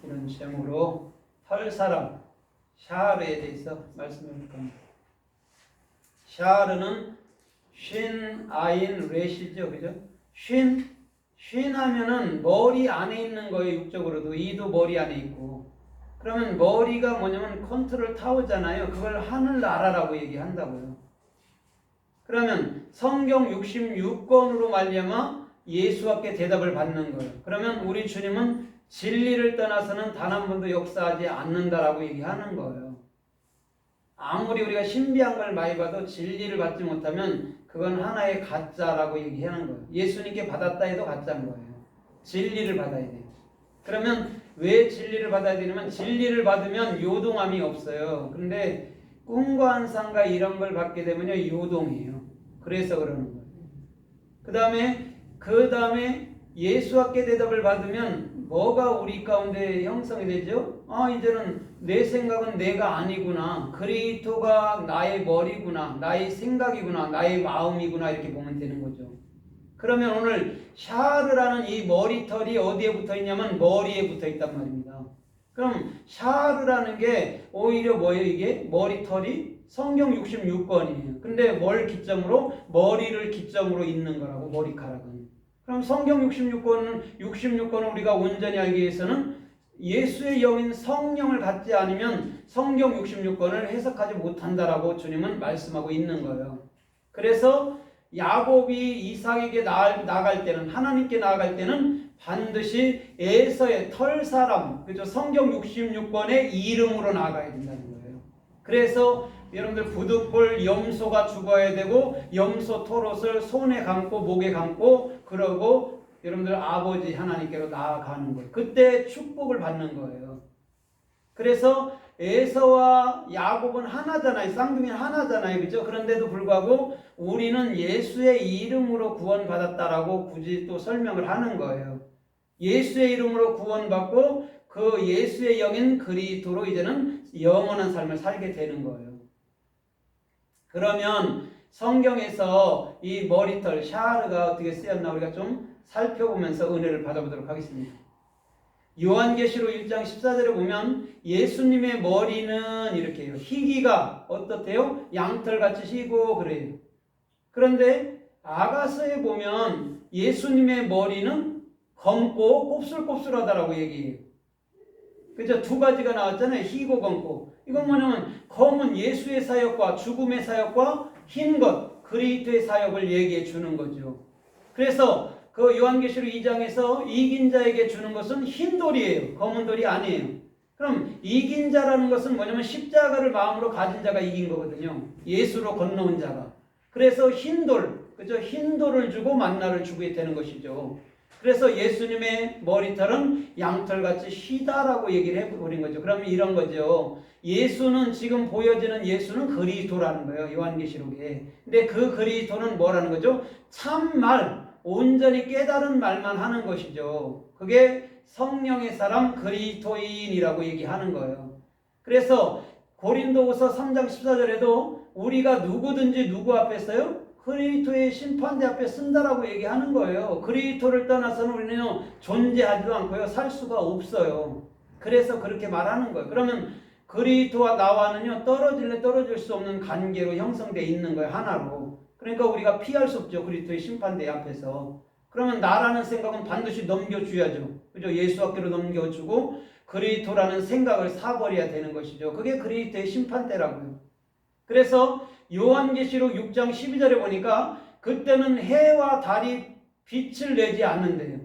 이런 제목으로 털사람 샤르에 대해서 말씀을 할 겁니다. 샤르는 쉰, 아인, 레시죠, 그죠? 쉰 하면은 머리 안에 있는 거예요. 육적으로도 이도 머리 안에 있고. 그러면 머리가 뭐냐면 컨트롤 타워잖아요. 그걸 하늘나라라고 얘기한다고요. 그러면 성경 66권으로 말미암아 예수께 대답을 받는 거예요. 그러면 우리 주님은 진리를 떠나서는 단 한 번도 역사하지 않는다라고 얘기하는 거예요. 아무리 우리가 신비한 걸 많이 봐도 진리를 받지 못하면 그건 하나의 가짜라고 얘기하는 거예요. 예수님께 받았다 해도 가짜인 거예요. 진리를 받아야 돼요. 그러면 왜 진리를 받아야 되냐면 진리를 받으면 요동함이 없어요. 그런데 꿈과 환상과 이런 걸 받게 되면요 요동해요. 그래서 그러는 거예요. 그 다음에 예수께 대답을 받으면 뭐가 우리 가운데 형성이 되죠? 이제는 내 생각은 내가 아니구나. 그리스도가 나의 머리구나. 나의 생각이구나. 나의 마음이구나. 이렇게 보면 되는 거죠. 그러면 오늘 샤르라는 이 머리털이 어디에 붙어 있냐면 머리에 붙어 있단 말입니다. 그럼 샤르라는 게 오히려 뭐예요? 이게 머리털이 성경 66권이에요. 근데 뭘 기점으로? 머리를 기점으로 있는 거라고, 머리카락은. 그럼 성경 66권은 우리가 온전히 알기 위해서는 예수의 영인 성령을 갖지 않으면 성경 66권을 해석하지 못한다라고 주님은 말씀하고 있는 거예요. 그래서 야곱이 이삭에게 나아갈 때는, 하나님께 나아갈 때는 반드시 에서의 털사람, 그죠? 성경 66권의 이름으로 나아가야 된다는 거예요. 그래서 여러분들 부득불 염소가 죽어야 되고 염소 털옷을 손에 감고 목에 감고 그러고 여러분들 아버지 하나님께로 나아가는 거예요. 그때 축복을 받는 거예요. 그래서 에서와 야곱은 하나잖아요. 쌍둥이 하나잖아요. 그죠? 그런데도 불구하고 우리는 예수의 이름으로 구원받았다라고 굳이 또 설명을 하는 거예요. 예수의 이름으로 구원받고 그 예수의 영인 그리스도로 이제는 영원한 삶을 살게 되는 거예요. 그러면 성경에서 이 머리털 샤르가 어떻게 쓰였나 우리가 좀 살펴보면서 은혜를 받아보도록 하겠습니다. 요한계시록 1장 14절에 보면 예수님의 머리는 이렇게 해요. 희기가 어떻대요? 양털같이 희고 그래요. 그런데 아가서에 보면 예수님의 머리는 검고 곱슬곱슬하다라고 얘기해요. 그죠? 두 가지가 나왔잖아요. 희고 검고. 이건 뭐냐면 검은 예수의 사역과 죽음의 사역과 흰 것, 그리스도의 사역을 얘기해 주는 거죠. 그래서 그 요한계시록 2장에서 이긴 자에게 주는 것은 흰 돌이에요. 검은 돌이 아니에요. 그럼 이긴 자라는 것은 뭐냐면 십자가를 마음으로 가진 자가 이긴 거거든요. 예수로 건너온 자가. 그래서 흰 돌, 그죠? 흰 돌을 주고 만나를 주게 되는 것이죠. 그래서 예수님의 머리털은 양털같이 희다라고 얘기를 해버린 거죠. 그러면 이런 거죠. 예수는 지금 보여지는 예수는 그리스도라는 거예요. 요한계시록에. 근데 그 그리스도는 뭐라는 거죠? 참말, 온전히 깨달은 말만 하는 것이죠. 그게 성령의 사람 그리스도인이라고 얘기하는 거예요. 그래서 고린도후서 3장 14절에도 우리가 누구든지 누구 앞에 서요? 그리스도의 심판대 앞에 쓴다라고 얘기하는 거예요. 그리스도를 떠나서는 우리는 존재하지도 않고요. 살 수가 없어요. 그래서 그렇게 말하는 거예요. 그러면 그리스도와 나와는요. 떨어질래 떨어질 수 없는 관계로 형성되어 있는 거예요. 하나로. 그러니까 우리가 피할 수 없죠. 그리스도의 심판대 앞에서. 그러면 나라는 생각은 반드시 넘겨줘야죠. 그죠? 예수 앞으로 넘겨주고 그리스도라는 생각을 사버려야 되는 것이죠. 그게 그리스도의 심판대라고요. 그래서 요한계시록 6장 12절에 보니까 그때는 해와 달이 빛을 내지 않는데요.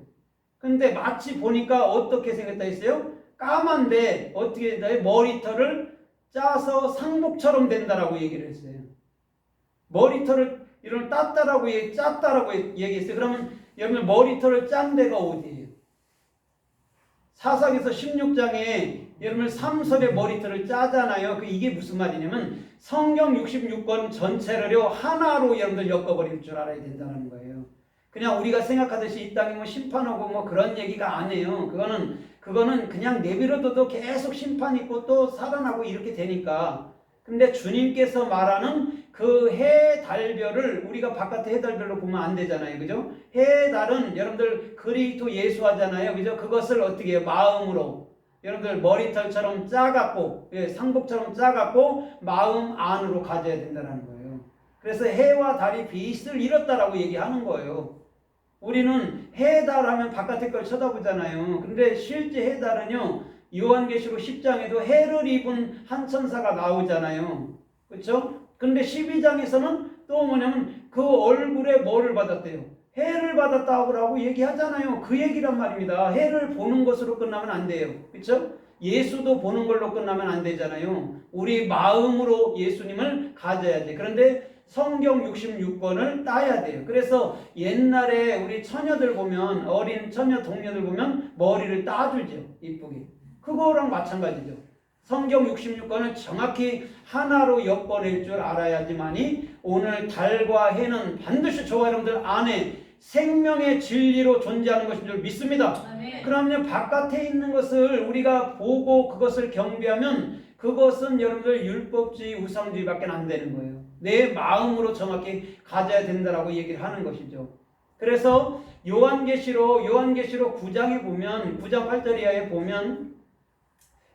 근데 마치 보니까 어떻게 생겼다 했어요? 까만데 어떻게 된다요? 머리털을 짜서 상복처럼 된다라고 얘기를 했어요. 머리털을 이런 짰다라고 얘기했어요. 그러면 여러분 머리털을 짠 데가 어디예요? 사사기서 16장에 여러분 삼설의 머리털을 짜잖아요. 이게 무슨 말이냐면 성경 66권 전체를요 하나로 여러분들 엮어버릴 줄 알아야 된다는 거예요. 그냥 우리가 생각하듯이 이 땅이 뭐 심판하고 뭐 그런 얘기가 아니에요. 그거는 그냥 내버려둬도 계속 심판 있고 또 살아나고 이렇게 되니까. 근데 주님께서 말하는 그 해, 달별을 우리가 바깥에 해, 달별로 보면 안 되잖아요. 그죠? 해, 달은 여러분들 그리스도 예수 하잖아요. 그죠? 그것을 어떻게 해요? 마음으로. 여러분들 머리털처럼 작았고, 예, 상복처럼 작았고 마음 안으로 가져야 된다는 거예요. 그래서 해와 달이 빛을 잃었다라고 얘기하는 거예요. 우리는 해, 달 하면 바깥의 걸 쳐다보잖아요. 근데 실제 해, 달은요, 요한계시록 10장에도 해를 입은 한 천사가 나오잖아요. 그렇죠? 근데 12장에서는 또 뭐냐면 그 얼굴에 뭐를 받았대요? 해를 받았다고 얘기하잖아요. 그 얘기란 말입니다. 해를 보는 것으로 끝나면 안 돼요. 그렇죠? 예수도 보는 걸로 끝나면 안 되잖아요. 우리 마음으로 예수님을 가져야지. 그런데 성경 66권을 따야 돼요. 그래서 옛날에 우리 처녀들 보면, 어린 처녀 동녀들 보면 머리를 따주죠. 이쁘게. 그거랑 마찬가지죠. 성경 66권을 정확히 하나로 엮어낼 줄 알아야지만이 오늘 달과 해는 반드시 저와 여러분들 안에 생명의 진리로 존재하는 것인 줄 믿습니다. 그러면 바깥에 있는 것을 우리가 보고 그것을 경배하면 그것은 여러분들 율법주의, 우상주의밖에 안 되는 거예요. 내 마음으로 정확히 가져야 된다라고 얘기를 하는 것이죠. 그래서 요한계시록 9장에 보면, 9장 8절 이하에 보면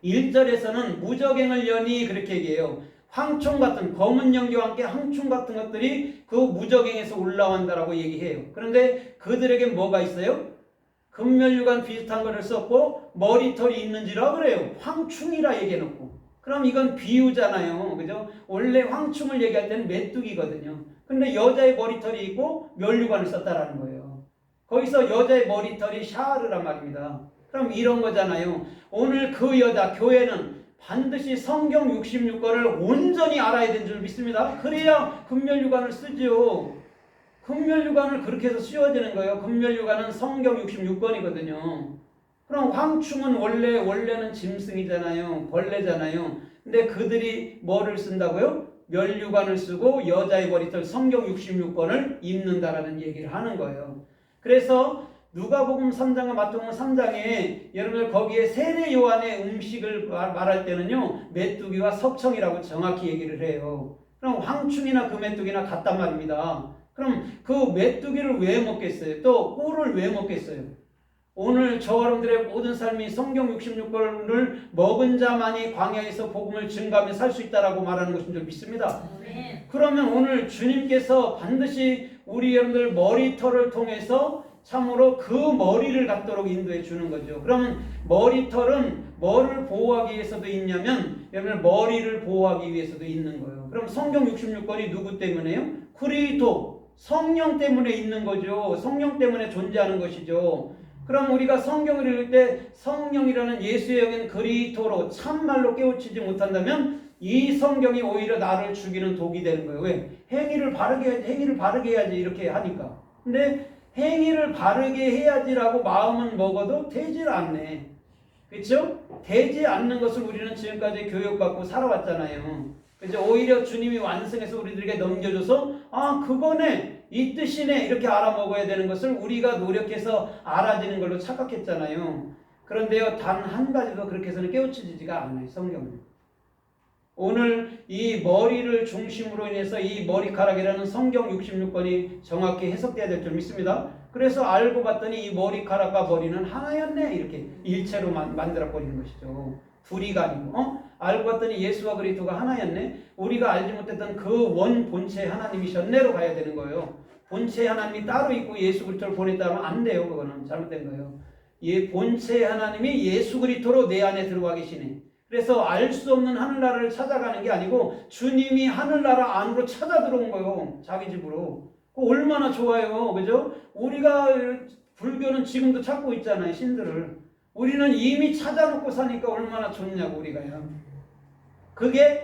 1절에서는 무저갱을 여니 그렇게 얘기해요. 황충 같은, 검은 연기와 함께 황충 같은 것들이 그 무저갱에서 올라온다라고 얘기해요. 그런데 그들에게 뭐가 있어요? 금면류관 비슷한 것을 썼고 머리털이 있는지라 그래요. 황충이라 얘기해놓고. 그럼 이건 비유잖아요. 그죠? 원래 황충을 얘기할 때는 메뚜기거든요. 근데 여자의 머리털이 있고 면류관을 썼다라는 거예요. 거기서 여자의 머리털이 샤르란 말입니다. 그럼 이런 거잖아요. 오늘 그 여자, 교회는 반드시 성경 66권을 온전히 알아야 되는 줄 믿습니다. 그래야 금면류관을 쓰죠. 금면류관을 그렇게 해서 씌워지는 거예요. 금면류관은 성경 66권이거든요. 그럼 황충은 원래는 짐승이잖아요. 벌레잖아요. 근데 그들이 뭐를 쓴다고요? 면류관을 쓰고 여자의 머리털 성경 66권을 입는다라는 얘기를 하는 거예요. 그래서 누가복음 3장과 마태복음 3장에 여러분들 거기에 세례 요한의 음식을 말할 때는요, 메뚜기와 석청이라고 정확히 얘기를 해요. 그럼 황충이나 그 메뚜기나 같단 말입니다. 그럼 그 메뚜기를 왜 먹겠어요? 또 꿀을 왜 먹겠어요? 오늘 저와 여러분들의 모든 삶이 성경 66권을 먹은 자만이 광야에서 복음을 증가하며 살 수 있다라고 말하는 것인 줄 믿습니다. 그러면 오늘 주님께서 반드시 우리 여러분들 머리털을 통해서 참으로 그 머리를 갖도록 인도해 주는 거죠. 그러면 머리털은 뭐를 보호하기 위해서도 있냐면 여러분 머리를 보호하기 위해서도 있는 거예요. 그럼 성경 66권이 누구 때문에요? 그리스도 성령 때문에 있는 거죠. 성령 때문에 존재하는 것이죠. 그럼 우리가 성경을 읽을 때 성령이라는 예수의 영인 그리스도로 참말로 깨우치지 못한다면 이 성경이 오히려 나를 죽이는 독이 되는 거예요. 왜? 행위를 바르게 해야지 이렇게 하니까. 근데 행위를 바르게 해야지라고 마음은 먹어도 되질 않네. 그렇죠? 되지 않는 것을 우리는 지금까지 교육받고 살아왔잖아요. 그래서 오히려 주님이 완성해서 우리들에게 넘겨줘서 그거네, 이 뜻이네 이렇게 알아먹어야 되는 것을 우리가 노력해서 알아지는 걸로 착각했잖아요. 그런데요, 단 한 가지도 그렇게 해서는 깨우쳐지지가 않아요. 성경은. 오늘 이 머리를 중심으로 인해서 이 머리카락이라는 성경 66권이 정확히 해석돼야 될 줄 믿습니다. 그래서 알고 봤더니 이 머리카락과 머리는 하나였네, 이렇게 일체로 만들어버리는 것이죠. 둘이가 아니고 알고 봤더니 예수와 그리스도가 하나였네. 우리가 알지 못했던 그 원 본체 하나님이셨네로 가야 되는 거예요. 본체 하나님이 따로 있고 예수 그리스도를 보냈다면 안 돼요. 그거는 잘못된 거예요. 본체 하나님이 예수 그리스도로 내 안에 들어와 계시네. 그래서 알 수 없는 하늘나라를 찾아가는 게 아니고 주님이 하늘나라 안으로 찾아 들어온 거예요. 자기 집으로. 그거 얼마나 좋아요. 그죠? 우리가 불교는 지금도 찾고 있잖아요. 신들을. 우리는 이미 찾아놓고 사니까 얼마나 좋냐고 우리가요. 그게